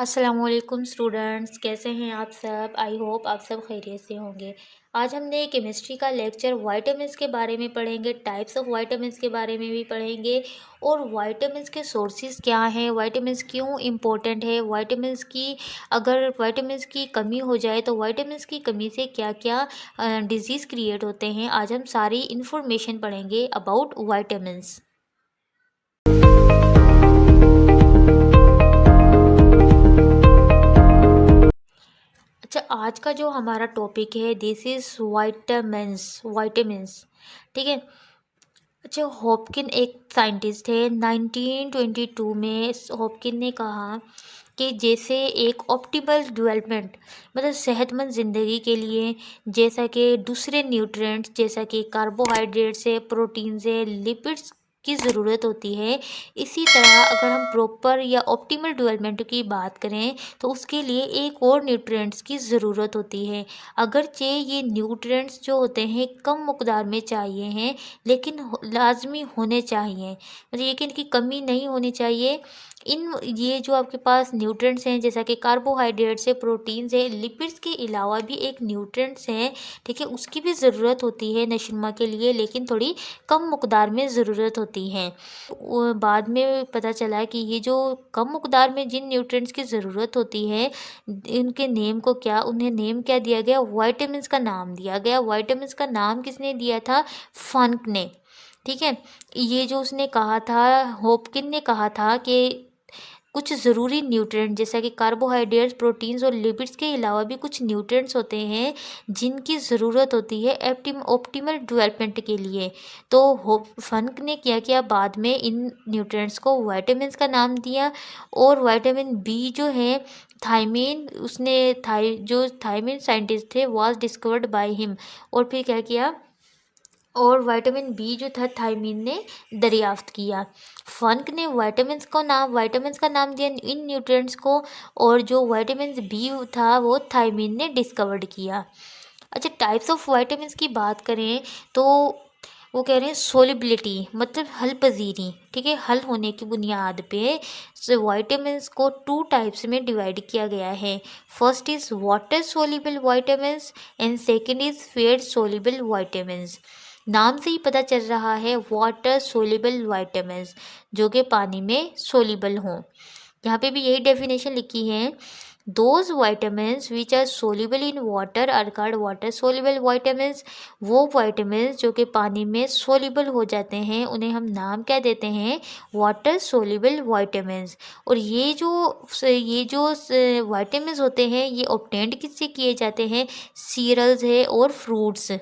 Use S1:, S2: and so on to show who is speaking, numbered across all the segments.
S1: अस्सलामुअलैकुम स्टूडेंट्स, कैसे हैं आप सब। आई होप आप सब खैरियत से होंगे। आज हमने केमिस्ट्री का लेक्चर वाइटामिन्स के बारे में पढ़ेंगे, टाइप्स ऑफ वाइटामिन्स के बारे में भी पढ़ेंगे और वाइटामिन्स के सोर्सेज क्या हैं, वाइटामिन्स क्यों इम्पोर्टेंट है, वाइटामिन्स की अगर वाइटामिन्स की कमी हो जाए तो वाइटामिन्स की कमी से क्या क्या डिजीज़ क्रिएट होते हैं। आज हम सारी इन्फॉर्मेशन पढ़ेंगे अबाउट वाइटामिन्स। अच्छा, आज का जो हमारा टॉपिक है दिस इज़ वाइटामिन्स। ठीक है। अच्छा, हॉपकिन एक साइंटिस्ट है। 1922 में हॉपकिन ने कहा कि जैसे एक ऑप्टिमल डेवलपमेंट मतलब सेहतमंद ज़िंदगी के लिए जैसा कि दूसरे न्यूट्रिएंट्स जैसा कि कार्बोहाइड्रेट्स है, प्रोटीन्स है, लिपिड्स की ज़रूरत होती है, इसी तरह अगर हम प्रॉपर या ऑप्टिमल डेवलपमेंट की बात करें तो उसके लिए एक और न्यूट्रिएंट्स की ज़रूरत होती है। अगरचे ये न्यूट्रिएंट्स जो होते हैं कम मकदार में चाहिए हैं, लेकिन लाजमी होने चाहिए, मतलब ये कि इनकी कमी नहीं होनी चाहिए। ये जो आपके पास न्यूट्रिएंट्स हैं जैसा कि कार्बोहाइड्रेट्स है, प्रोटीन्स है, लिपिड्स के अलावा भी एक न्यूट्रिएंट्स हैं, ठीक है, उसकी भी ज़रूरत होती है नशोनुमा के लिए, लेकिन थोड़ी कम मकदार में ज़रूरत होती है। बाद में पता चला कि ये जो कम मकदार में जिन न्यूट्रिएंट्स की ज़रूरत होती है उन्हें नेम क्या दिया गया, वाइटामिन्स का नाम दिया गया। वाइटामिन्स का नाम किसने दिया था, फंक ने। ठीक है। ये जो उसने कहा था, होपकिन ने कहा था कि कुछ ज़रूरी न्यूट्रिएंट जैसा कि कार्बोहाइड्रेट्स, प्रोटीन्स और लिपिड्स के अलावा भी कुछ न्यूट्रिएंट्स होते हैं जिनकी ज़रूरत होती है ऑप्टिमल डेवलपमेंट के लिए। तो फंक ने क्या किया, बाद में इन न्यूट्रिएंट्स को वाइटामिन्स का नाम दिया। और विटामिन बी जो है थायमीन, जो थायमीन साइंटिस्ट थे वाज डिस्कवर्ड बाय हिम। और फिर क्या किया, और विटामिन बी जो था थायमीन ने दरियाफ्त किया। फंक ने विटामिन्स का नाम दिया इन न्यूट्रिएंट्स को, और जो विटामिन बी था वो थायमीन ने डिस्कवर्ड किया। अच्छा, टाइप्स ऑफ विटामिन्स की बात करें तो वो कह रहे हैं सोलिबिलिटी मतलब हल पजीरी। ठीक है, हल होने की बुनियाद पे विटामिन्स को टू टाइप्स में डिवाइड किया गया है। First is water soluble vitamins and second is fat soluble vitamins. नाम से ही पता चल रहा है वाटर सोल्यूबल विटामिन्स, जो कि पानी में सोल्यूबल हों। यहाँ पे भी यही डेफिनेशन लिखी है, those vitamins which are soluble in water are called water soluble vitamins. वो वाइटामिन्स जो कि पानी में सोल्यूबल हो जाते हैं उन्हें हम नाम क्या देते हैं, वाटर सोल्यूबल वाइटामिन्स। और ये जो वाइटामिन्स होते हैं ये ऑब्टेंड किससे किए जाते हैं, सीरियल्स और फ्रूट्स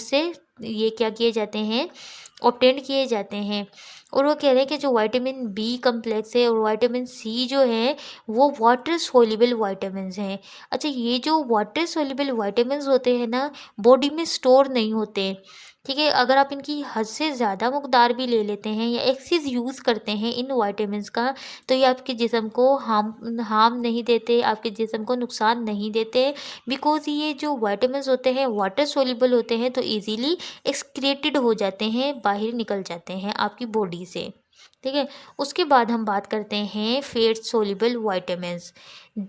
S1: से ये क्या किए जाते हैं, ऑब्टेंड किए जाते हैं। और वो कह रहे हैं कि जो विटामिन बी कम्प्लेक्स है और विटामिन सी जो है वो वाटर सोल्यूबल विटामिन्स हैं। अच्छा, ये जो वाटर सोल्यूबल विटामिन्स होते हैं ना, बॉडी में स्टोर नहीं होते। ठीक है, अगर आप इनकी हद से ज़्यादा मकदार भी ले लेते हैं या एक्सेस यूज़ करते हैं इन विटामिन्स का, तो ये आपके जिस्म को हार्म नहीं देते, आपके जिस्म को नुकसान नहीं देते। बिकॉज ये जो विटामिन्स होते हैं वाटर सोल्यूबल होते हैं तो इजीली एक्सक्रीटेड हो जाते हैं, बाहर निकल जाते हैं आपकी बॉडी से। ठीक है। उसके बाद हम बात करते हैं fat soluble vitamins.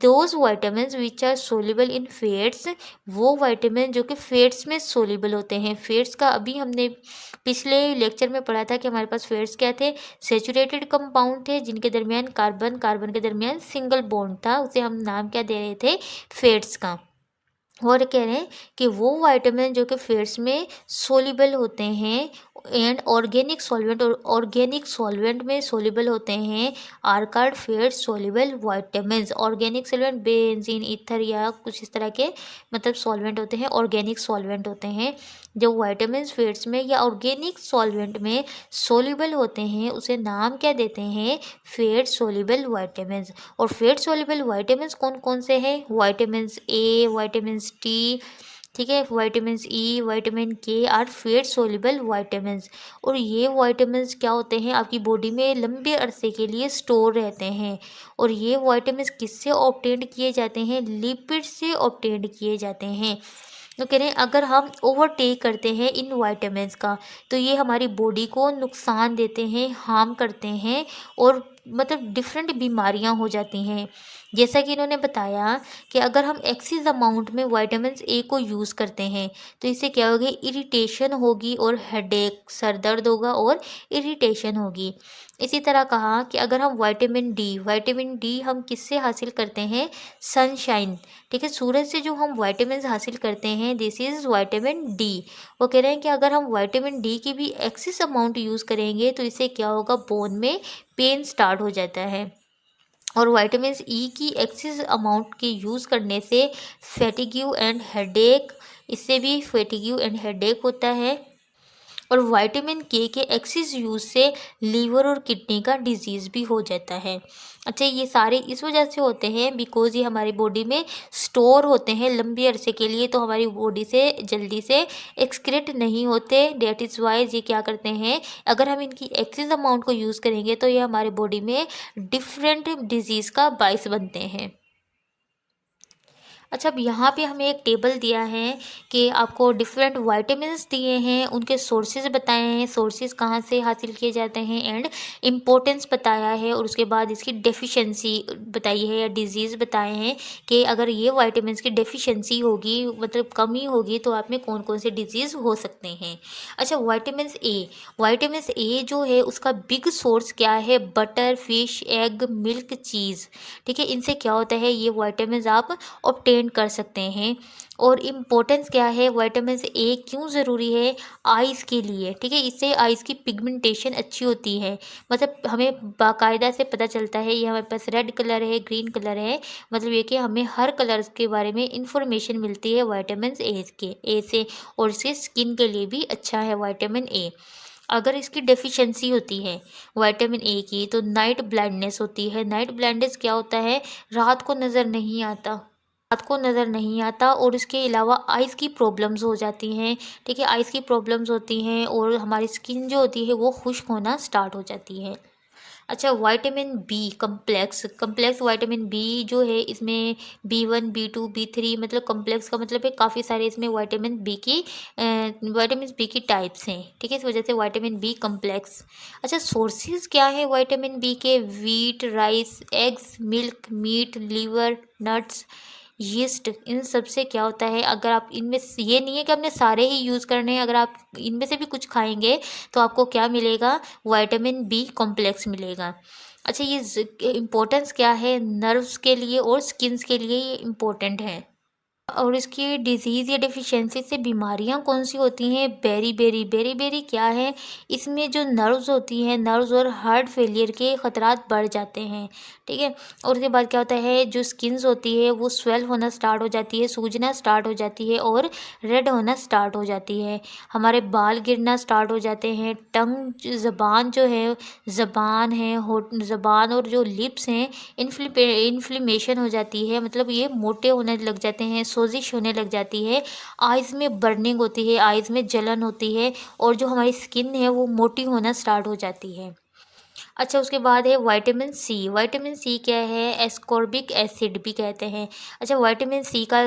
S1: Those vitamins which are soluble in fats, वो विटामिन जो कि फैट्स में सोल्यूबल होते हैं। फैट्स का अभी हमने पिछले लेक्चर में पढ़ा था कि हमारे पास फैट्स क्या थे, सेचुरेटेड कंपाउंड थे जिनके दरमियान कार्बन के दरमियान सिंगल बॉन्ड था, उसे हम नाम क्या दे रहे थे, फैट्स का। और कह रहे हैं कि वो विटामिन जो कि फैट्स में सोल्यूबल होते हैं एंड ऑर्गेनिक सॉल्वेंट में सोल्यूबल होते हैं are called fat soluble vitamins. Organic solvent benzene, ether या कुछ इस तरह के मतलब सॉल्वेंट होते हैं, ऑर्गेनिक सॉल्वेंट होते हैं। जो विटामिन्स फैट्स में या ऑर्गेनिक सॉल्वेंट में सोल्यूबल होते हैं उसे नाम क्या देते हैं, फैट सोल्यूबल विटामिन्स। और फैट सोल्यूबल विटामिन्स कौन कौन से हैं, विटामिन्स ए, विटामिन्स टी, ठीक है, विटामिन्स ई, विटामिन के आर फैट सोल्यूबल विटामिन्स। और ये विटामिन्स क्या होते हैं, आपकी बॉडी में लंबे अरसे के लिए स्टोर रहते हैं। और ये विटामिन्स किससे ऑब्टेंड किए जाते हैं, लिपिड से ऑब्टेंड किए जाते हैं। तो कह रहे हैं अगर हम ओवरटेक करते हैं इन विटामिन्स का तो ये हमारी बॉडी को नुकसान देते हैं, हार्म करते हैं और मतलब डिफरेंट बीमारियां हो जाती हैं। जैसा कि इन्होंने बताया कि अगर हम एक्सिस अमाउंट में विटामिन ए को यूज़ करते हैं तो इससे क्या होगी, इरिटेशन होगी और हेडेक, सर दर्द होगा और इरिटेशन होगी। इसी तरह कहा कि अगर हम विटामिन डी हम किससे हासिल करते हैं, सनशाइन, ठीक है, सूरज से जो हम विटामिन हासिल करते हैं, दिस इज़ विटामिन डी। वो कह रहे हैं कि अगर हम विटामिन डी की भी एक्सेस अमाउंट यूज़ करेंगे तो इससे क्या होगा, बोन में पेन स्टार्ट हो जाता है। और विटामिन ई की एक्सेस अमाउंट के यूज़ करने से फैटिग्यू एंड हेडेक, इससे भी फैटिग्यू एंड हेडेक होता है। और विटामिन के एक्सेस यूज से लीवर और किडनी का डिजीज़ भी हो जाता है। अच्छा, ये सारे इस वजह से होते हैं बिकॉज ये हमारी बॉडी में स्टोर होते हैं लंबे अरसे के लिए, तो हमारी बॉडी से जल्दी से एक्सक्रीट नहीं होते। डेट इज़ वाइज ये क्या करते हैं, अगर हम इनकी एक्सेस अमाउंट को यूज़ करेंगे तो ये हमारी बॉडी में डिफरेंट डिजीज़ का बायस बनते हैं। अच्छा, अब यहाँ पे हमें एक टेबल दिया है कि आपको डिफरेंट वाइटामिन्स दिए हैं, उनके सोर्सेज बताए हैं, सोर्सेज कहाँ से हासिल किए जाते हैं एंड इम्पोर्टेंस बताया है, और उसके बाद इसकी डेफिशिएंसी बताई है या डिजीज़ बताए हैं कि अगर ये वाइटामिन्स की डेफिशिएंसी होगी, मतलब कमी होगी, तो आप में कौन कौन से डिजीज़ हो सकते हैं। अच्छा, विटामिन ए जो है उसका बिग सोर्स क्या है, बटर, फिश, एग, मिल्क, चीज़, ठीक है, इनसे क्या होता है, ये वाइटामिन आप ऑब्टेन कर सकते हैं। और इम्पोर्टेंस क्या है, विटामिन ए क्यों ज़रूरी है, आइज़ के लिए, ठीक है, इससे आइज़ की पिगमेंटेशन अच्छी होती है, मतलब हमें बाकायदा से पता चलता है, ये हमारे पास रेड कलर है, ग्रीन कलर है, मतलब ये कि हमें हर कलर के बारे में इंफॉर्मेशन मिलती है विटामिन ए से। और इससे स्किन के लिए भी अच्छा है विटामिन ए। अगर इसकी डेफिशिएंसी होती है विटामिन ए की तो नाइट ब्लाइंडनेस होती है। नाइट ब्लाइंडनेस क्या होता है, रात को नज़र नहीं आता, और इसके अलावा आइज़ की प्रॉब्लम्स हो जाती हैं, ठीक है, आइज़ की प्रॉब्लम्स होती हैं और हमारी स्किन जो होती है वो खुश्क होना स्टार्ट हो जाती है। अच्छा, vitamin B complex vitamin B जो है, इसमें B1, B2, B3, मतलब कम्प्लेक्स का मतलब है काफ़ी सारे इसमें विटामिन बी की टाइप्स हैं, ठीक है, इस वजह से विटामिन बी कम्प्लेक्स। अच्छा, सोर्सेज क्या है विटामिन बी के, wheat, rice, eggs, milk, meat, liver, nuts, yeast, इन सब से क्या होता है, अगर आप इनमें ये नहीं है कि आपने सारे ही यूज़ करने हैं, अगर आप इनमें से भी कुछ खाएंगे तो आपको क्या मिलेगा, विटामिन बी कॉम्प्लेक्स मिलेगा। अच्छा, ये इम्पोर्टेंस क्या है, नर्व्स के लिए और स्किन्स के लिए ये इम्पोर्टेंट है। और इसकी डिजीज़ या डिफिशियंसी से बीमारियां कौन सी होती हैं, बेरी क्या है, इसमें जो नर्व्स होती हैं, नर्व्स और हार्ट फेलियर के ख़तरात बढ़ जाते हैं, ठीक है। और उसके बाद क्या होता है, जो स्किन्स होती है वो स्वेल होना स्टार्ट हो जाती है, सूजना स्टार्ट हो जाती है और रेड होना स्टार्ट हो जाती है, हमारे बाल गिरना स्टार्ट हो जाते हैं, टंग, ज़बान जो है, ज़बान और जो लिप्स हैं, इन्फ्लेमेशन हो जाती है, मतलब ये मोटे होने लग जाते हैं, सोजिश होने लग जाती है, आइज़ में बर्निंग होती है, आइज़ में जलन होती है, और जो हमारी स्किन है वो मोटी होना स्टार्ट हो जाती है। अच्छा, उसके बाद है विटामिन सी क्या है, एस्कॉर्बिक एसिड भी कहते हैं। अच्छा, विटामिन सी का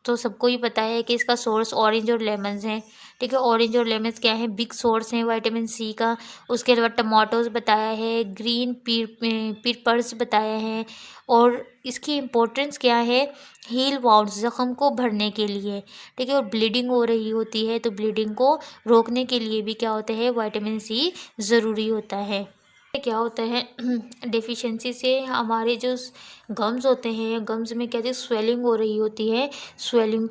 S1: तो सबको ही पता है कि इसका सोर्स ऑरेंज और लेमन्स हैं, ठीक है, ऑरेंज और लेमन्स क्या है, बिग सोर्स हैं विटामिन सी का। उसके अलावा टमाटोज बताया है, ग्रीन पीपर्स बताया है। और इसकी इम्पोर्टेंस क्या है, हील वाउंड्स, ज़ख्म को भरने के लिए, ठीक है, और ब्लीडिंग हो रही होती है तो ब्लीडिंग को रोकने के लिए भी क्या होता है, विटामिन सी ज़रूरी होता है। क्या होता है डेफिशिएंसी से हमारे जो गम्स होते हैं, गम्स में क्या स्वेलिंग हो रही होती है, स्वेलिंग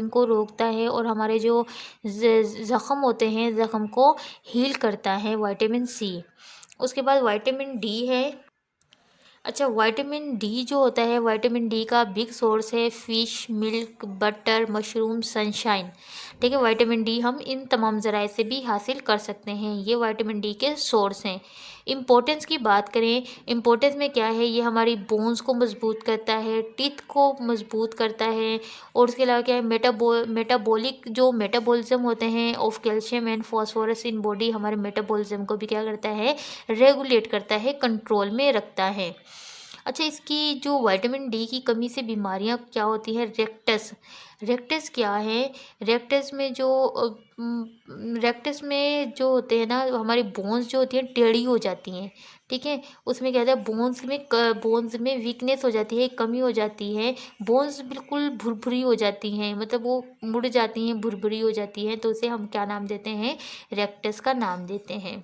S1: को रोकता है, और हमारे जो ज़ख़म होते हैं, ज़ख़म को हील करता है विटामिन सी। उसके बाद विटामिन डी है। अच्छा, विटामिन डी जो होता है, विटामिन डी का बिग सोर्स है fish, milk, butter, mushroom, sunshine, ठीक है, विटामिन डी हम इन तमाम ज़राए से भी हासिल कर सकते हैं, ये विटामिन डी के सोर्स हैं। इम्पोर्टेंस की बात करें, इम्पोर्टेंस में क्या है, ये हमारी बोन्स को मजबूत करता है, टीथ को मजबूत करता है, और उसके अलावा क्या है, मेटाबॉलिक जो मेटाबॉलिज्म होते हैं of calcium and phosphorus in body, हमारे मेटाबॉलिज्म को भी क्या करता है, रेगुलेट करता है, कंट्रोल में रखता है। अच्छा, इसकी जो विटामिन डी की कमी से बीमारियां क्या होती हैं? रेक्टस। रेक्टस क्या है? रेक्टस में जो रेक्टस में जो होते हैं ना, हमारी बोन्स जो होती हैं टेढ़ी हो जाती हैं, ठीक है। उसमें क्या होता है, बोन्स में वीकनेस हो जाती है, कमी हो जाती है। बोन्स बिल्कुल भुरभुरी हो जाती हैं, मतलब वो मुड़ जाती हैं, भुरभुरी हो जाती हैं, तो उसे हम क्या नाम देते हैं? रेक्टस का नाम देते हैं।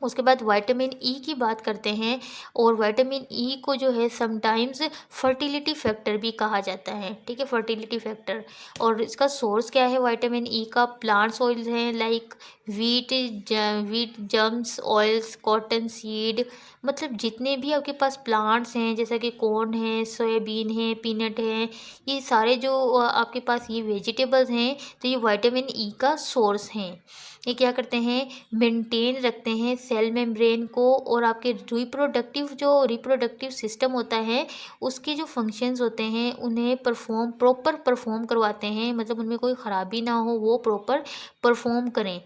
S1: उसके बाद विटामिन ई की बात करते हैं, और विटामिन ई को जो है समटाइम्स फर्टिलिटी फैक्टर भी कहा जाता है, ठीक है, फर्टिलिटी फैक्टर। और इसका सोर्स क्या है विटामिन ई का? प्लांट्स ऑयल्स हैं, like wheat germs oils, cotton seed, मतलब जितने भी आपके पास प्लांट्स हैं, जैसा कि कॉर्न है, सोयाबीन है, पीनट है, ये सारे जो आपके पास ये वेजिटेबल्स हैं, तो ये विटामिन ई का सोर्स हैं। ये क्या करते हैं? मेंटेन रखते हैं सेल मेम्ब्रेन को, और आपके रिप्रोडक्टिव सिस्टम होता है, उसके जो फंक्शंस होते हैं उन्हें प्रॉपर परफॉर्म करवाते हैं, मतलब उनमें कोई ख़राबी ना हो, वो प्रॉपर परफॉर्म करें।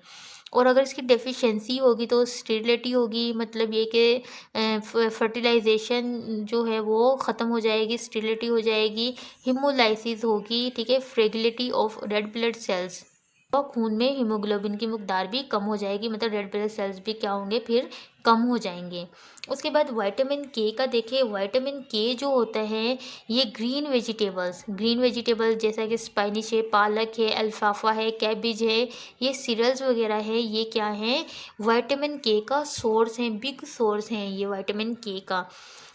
S1: और अगर इसकी डेफिशिएंसी होगी तो स्टेरिलिटी होगी, मतलब ये कि फर्टिलाइजेशन जो है वो ख़त्म हो जाएगी, स्टेरिलिटी हो जाएगी, हिमोलाइसिस होगी, ठीक है, फ्रेगिलिटी ऑफ रेड ब्लड सेल्स, और खून में हीमोग्लोबिन की मकदार भी कम हो जाएगी, मतलब रेड ब्लड सेल्स भी क्या होंगे फिर? कम हो जाएंगे। उसके बाद विटामिन के का देखिए, विटामिन के जो होता है ये ग्रीन वेजिटेबल जैसा कि स्पाइनिश है, पालक है, अल्फाफा है, कैबिज है, ये सीरियल्स वगैरह है, ये क्या है? विटामिन के का सोर्स है, बिग सोर्स है ये विटामिन के का।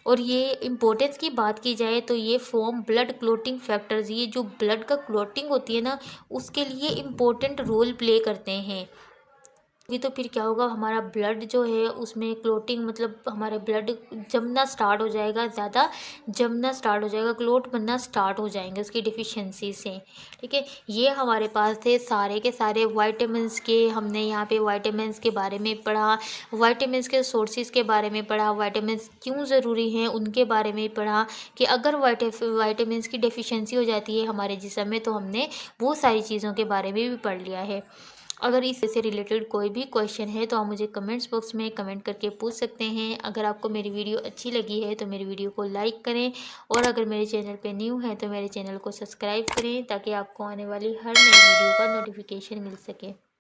S1: और ये इम्पोर्टेंस की बात की जाए तो ये फॉर्म ब्लड क्लोटिंग फैक्टर्स, ये जो ब्लड का क्लोटिंग होती है ना, उसके लिए इम्पोर्टेंट रोल प्ले करते हैं। ये तो फिर क्या होगा, हमारा ब्लड जो है उसमें क्लोटिंग, मतलब हमारे ब्लड जमना स्टार्ट हो जाएगा, ज़्यादा जमना स्टार्ट हो जाएगा, क्लोट बनना स्टार्ट हो जाएंगे उसकी डिफिशिएंसी से, ठीक है। ये हमारे पास थे सारे के सारे वाइटामिन्स के, हमने यहाँ पे वाइटामिन्स के बारे में पढ़ा, वाइटामिन्स के सोर्सेज के बारे में पढ़ा, वाइटामिन्स क्यों ज़रूरी हैं उनके बारे में पढ़ा, कि अगर वाइटामिन्स की डेफिशिएंसी हो जाती है हमारे जिस्म में, तो हमने वो सारी चीज़ों के बारे में भी पढ़ लिया है। अगर इससे रिलेटेड कोई भी क्वेश्चन है तो आप मुझे कमेंट्स बॉक्स में कमेंट करके पूछ सकते हैं। अगर आपको मेरी वीडियो अच्छी लगी है तो मेरी वीडियो को लाइक करें, और अगर मेरे चैनल पे न्यू है तो मेरे चैनल को सब्सक्राइब करें, ताकि आपको आने वाली हर नई वीडियो का नोटिफिकेशन मिल सके।